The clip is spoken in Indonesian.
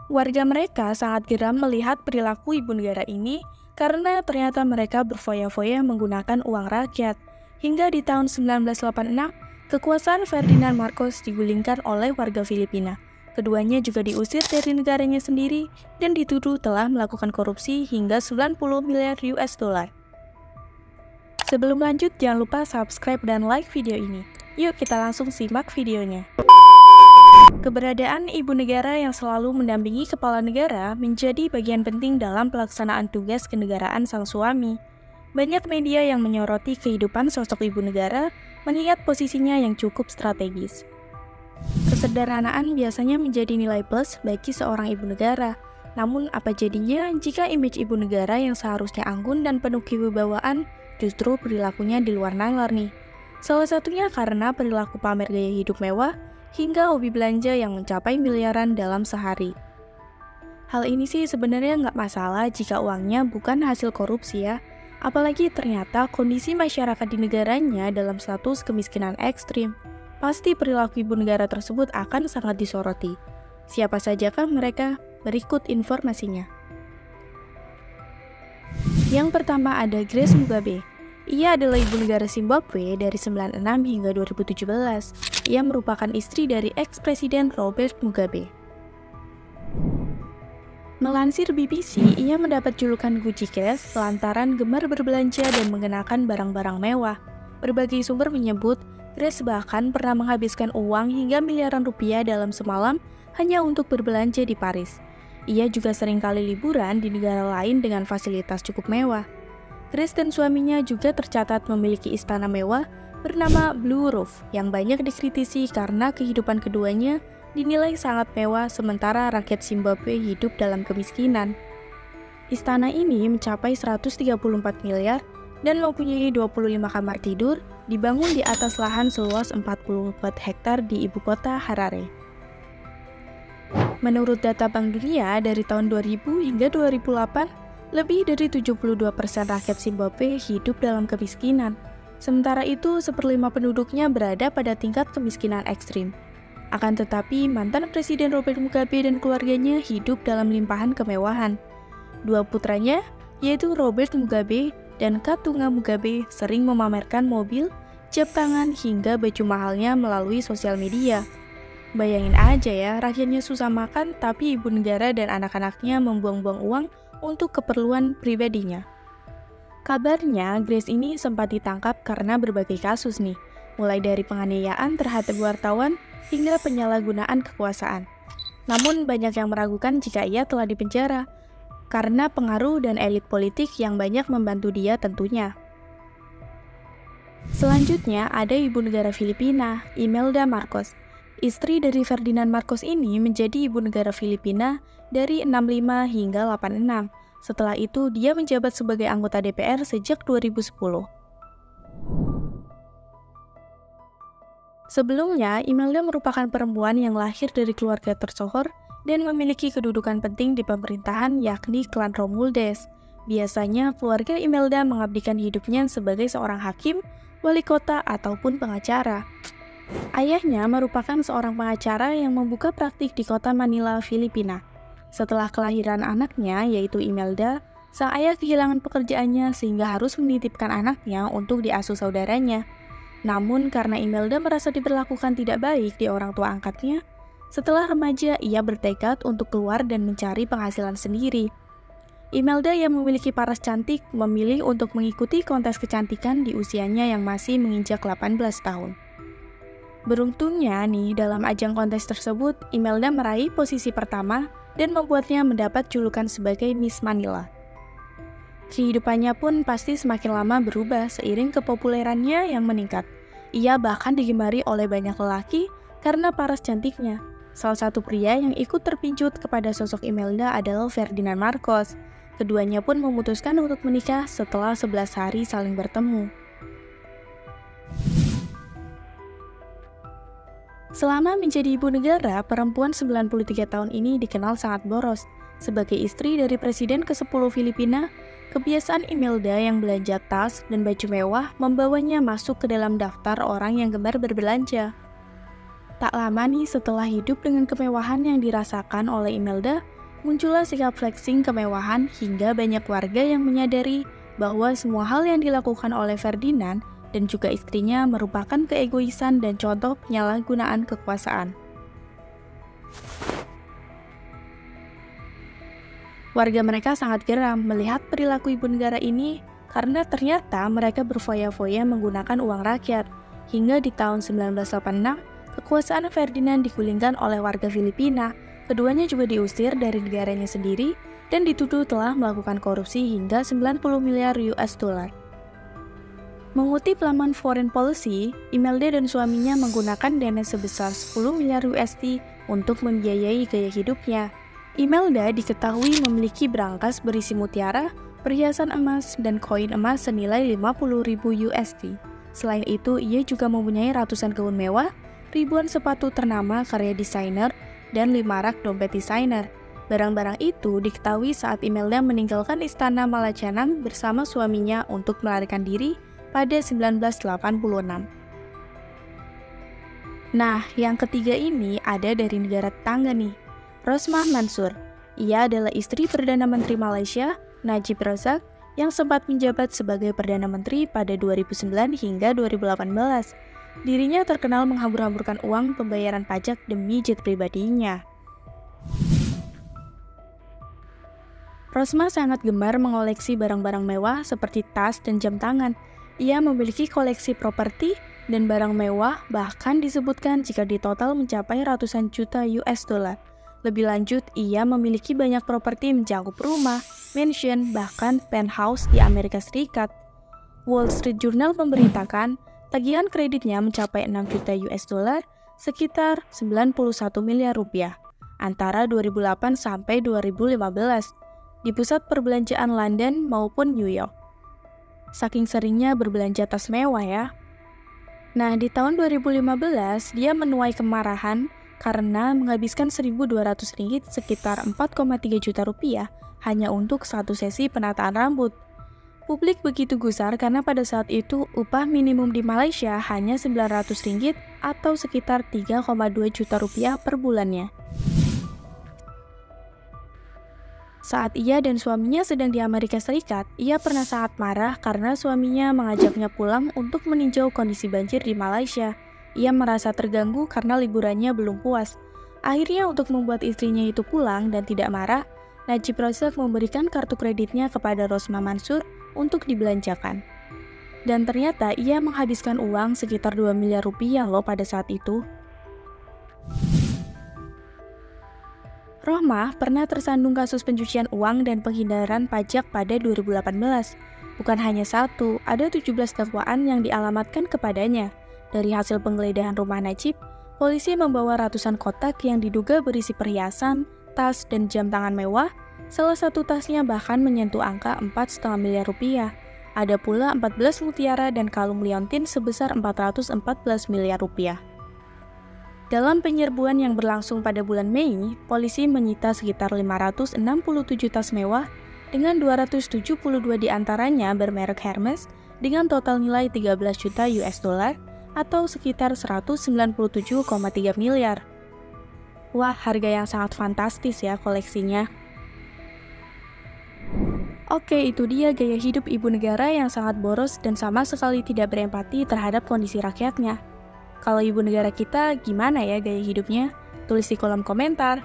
Warga mereka sangat geram melihat perilaku ibu negara ini karena ternyata mereka berfoya-foya menggunakan uang rakyat. Hingga di tahun 1986, kekuasaan Ferdinand Marcos digulingkan oleh warga Filipina. Keduanya juga diusir dari negaranya sendiri dan dituduh telah melakukan korupsi hingga 90 miliar US dollar. Sebelum lanjut, jangan lupa subscribe dan like video ini. Yuk kita langsung simak videonya. Keberadaan ibu negara yang selalu mendampingi kepala negara menjadi bagian penting dalam pelaksanaan tugas kenegaraan sang suami. Banyak media yang menyoroti kehidupan sosok ibu negara mengingat posisinya yang cukup strategis. Kesederhanaan biasanya menjadi nilai plus bagi seorang ibu negara. Namun apa jadinya jika image ibu negara yang seharusnya anggun dan penuh kewibawaan justru perilakunya di luar nalar nih? Salah satunya karena perilaku pamer gaya hidup mewah hingga hobi belanja yang mencapai miliaran dalam sehari. Hal ini sih sebenarnya nggak masalah jika uangnya bukan hasil korupsi ya. Apalagi ternyata kondisi masyarakat di negaranya dalam status kemiskinan ekstrim. Pasti perilaku ibu negara tersebut akan sangat disoroti. Siapa sajakah mereka? Berikut informasinya. Yang pertama ada Grace Mugabe. Ia adalah ibu negara Zimbabwe dari 96 hingga 2017. Ia merupakan istri dari ex-presiden Robert Mugabe. Melansir BBC, ia mendapat julukan Gucci Grace lantaran gemar berbelanja dan mengenakan barang-barang mewah. Berbagai sumber menyebut, Grace bahkan pernah menghabiskan uang hingga miliaran rupiah dalam semalam hanya untuk berbelanja di Paris. Ia juga sering kali liburan di negara lain dengan fasilitas cukup mewah. Grace dan suaminya juga tercatat memiliki istana mewah bernama Blue Roof yang banyak dikritisi karena kehidupan keduanya dinilai sangat mewah sementara rakyat Zimbabwe hidup dalam kemiskinan. Istana ini mencapai 134 miliar dan mempunyai 25 kamar tidur, dibangun di atas lahan seluas 44 hektar di ibu kota Harare. Menurut data Bank Dunia dari tahun 2000 hingga 2008, lebih dari 72% rakyat Zimbabwe hidup dalam kemiskinan. Sementara itu, 1/5 penduduknya berada pada tingkat kemiskinan ekstrim. Akan tetapi, mantan Presiden Robert Mugabe dan keluarganya hidup dalam limpahan kemewahan. Dua putranya, yaitu Robert Mugabe dan Katunga Mugabe, sering memamerkan mobil, jam tangan, hingga baju mahalnya melalui sosial media. Bayangin aja ya, rakyatnya susah makan, tapi ibu negara dan anak-anaknya membuang-buang uang untuk keperluan pribadinya. Kabarnya, Grace ini sempat ditangkap karena berbagai kasus nih, mulai dari penganiayaan terhadap wartawan hingga penyalahgunaan kekuasaan. Namun banyak yang meragukan jika ia telah dipenjara, karena pengaruh dan elit politik yang banyak membantu dia tentunya. Selanjutnya ada ibu negara Filipina, Imelda Marcos. Istri dari Ferdinand Marcos ini menjadi ibu negara Filipina dari 65 hingga 86. Setelah itu dia menjabat sebagai anggota DPR sejak 2010. Sebelumnya, Imelda merupakan perempuan yang lahir dari keluarga tersohor dan memiliki kedudukan penting di pemerintahan yakni klan Romualdez. Biasanya, keluarga Imelda mengabdikan hidupnya sebagai seorang hakim, wali kota, ataupun pengacara. Ayahnya merupakan seorang pengacara yang membuka praktik di kota Manila, Filipina. Setelah kelahiran anaknya, yaitu Imelda, sang ayah kehilangan pekerjaannya sehingga harus menitipkan anaknya untuk diasuh saudaranya. Namun karena Imelda merasa diperlakukan tidak baik di orang tua angkatnya, setelah remaja ia bertekad untuk keluar dan mencari penghasilan sendiri. Imelda yang memiliki paras cantik memilih untuk mengikuti kontes kecantikan di usianya yang masih menginjak 18 tahun. Beruntungnya nih, dalam ajang kontes tersebut, Imelda meraih posisi pertama dan membuatnya mendapat julukan sebagai Miss Manila. Kehidupannya pun pasti semakin lama berubah seiring kepopulerannya yang meningkat. Ia bahkan digemari oleh banyak lelaki karena paras cantiknya. Salah satu pria yang ikut terpincut kepada sosok Imelda adalah Ferdinand Marcos. Keduanya pun memutuskan untuk menikah setelah 11 hari saling bertemu. Selama menjadi ibu negara, perempuan 93 tahun ini dikenal sangat boros. Sebagai istri dari Presiden ke-10 Filipina, kebiasaan Imelda yang belanja tas dan baju mewah membawanya masuk ke dalam daftar orang yang gemar berbelanja. Tak lama nih setelah hidup dengan kemewahan yang dirasakan oleh Imelda, Muncullah sikap flexing kemewahan hingga banyak warga yang menyadari bahwa semua hal yang dilakukan oleh Ferdinand dan juga istrinya merupakan keegoisan dan contoh penyalahgunaan kekuasaan. Warga mereka sangat geram melihat perilaku ibu negara ini karena ternyata mereka berfoya-foya menggunakan uang rakyat. Hingga di tahun 1986, kekuasaan Ferdinand digulingkan oleh warga Filipina. Keduanya juga diusir dari negaranya sendiri dan dituduh telah melakukan korupsi hingga 90 miliar US dollar. Mengutip laman Foreign Policy, Imelda dan suaminya menggunakan dana sebesar 10 miliar USD untuk membiayai gaya hidupnya. Imelda diketahui memiliki berangkas berisi mutiara, perhiasan emas, dan koin emas senilai 50.000 USD. Selain itu, ia juga mempunyai ratusan gaun mewah, ribuan sepatu ternama karya desainer, dan 5 rak dompet desainer. Barang-barang itu diketahui saat Imelda meninggalkan istana Malacanan bersama suaminya untuk melarikan diri pada 1986. Nah, yang ketiga ini ada dari negara tetangga nih, Rosmah Mansur. Ia adalah istri Perdana Menteri Malaysia, Najib Razak, yang sempat menjabat sebagai Perdana Menteri pada 2009 hingga 2018. Dirinya terkenal menghambur-hamburkan uang pembayaran pajak demi jet pribadinya. Rosmah sangat gemar mengoleksi barang-barang mewah seperti tas dan jam tangan. Ia memiliki koleksi properti dan barang mewah, bahkan disebutkan jika ditotal mencapai ratusan juta US dollar. Lebih lanjut, ia memiliki banyak properti mencakup rumah, mansion, bahkan penthouse di Amerika Serikat. Wall Street Journal memberitakan, tagihan kreditnya mencapai 6 juta US dollar, sekitar 91 miliar rupiah, antara 2008 sampai 2015, di pusat perbelanjaan London maupun New York. Saking seringnya berbelanja tas mewah ya. Nah, di tahun 2015, dia menuai kemarahan karena menghabiskan Rp1.200 sekitar 4,3 juta rupiah hanya untuk satu sesi penataan rambut. Publik begitu gusar karena pada saat itu upah minimum di Malaysia hanya Rp900 atau sekitar 3,2 juta rupiah per bulannya. Saat ia dan suaminya sedang di Amerika Serikat, ia pernah sangat marah karena suaminya mengajaknya pulang untuk meninjau kondisi banjir di Malaysia. Ia merasa terganggu karena liburannya belum puas. Akhirnya untuk membuat istrinya itu pulang dan tidak marah, Najib Razak memberikan kartu kreditnya kepada Rosmah Mansur untuk dibelanjakan. Dan ternyata ia menghabiskan uang sekitar 2 miliar rupiah loh pada saat itu. Rohmah pernah tersandung kasus pencucian uang dan penghindaran pajak pada 2018. Bukan hanya satu, ada 17 dakwaan yang dialamatkan kepadanya. Dari hasil penggeledahan rumah Najib, polisi membawa ratusan kotak yang diduga berisi perhiasan, tas, dan jam tangan mewah. Salah satu tasnya bahkan menyentuh angka 4,5 miliar rupiah. Ada pula 14 mutiara dan kalung liontin sebesar 414 miliar rupiah. Dalam penyerbuan yang berlangsung pada bulan Mei, polisi menyita sekitar 567 tas mewah dengan 272 diantaranya bermerek Hermes dengan total nilai 13 juta US dollar atau sekitar 197,3 miliar. Wah, harga yang sangat fantastis ya koleksinya. Oke, itu dia gaya hidup ibu negara yang sangat boros dan sama sekali tidak berempati terhadap kondisi rakyatnya. Kalau ibu negara kita, gimana ya gaya hidupnya? Tulis di kolom komentar.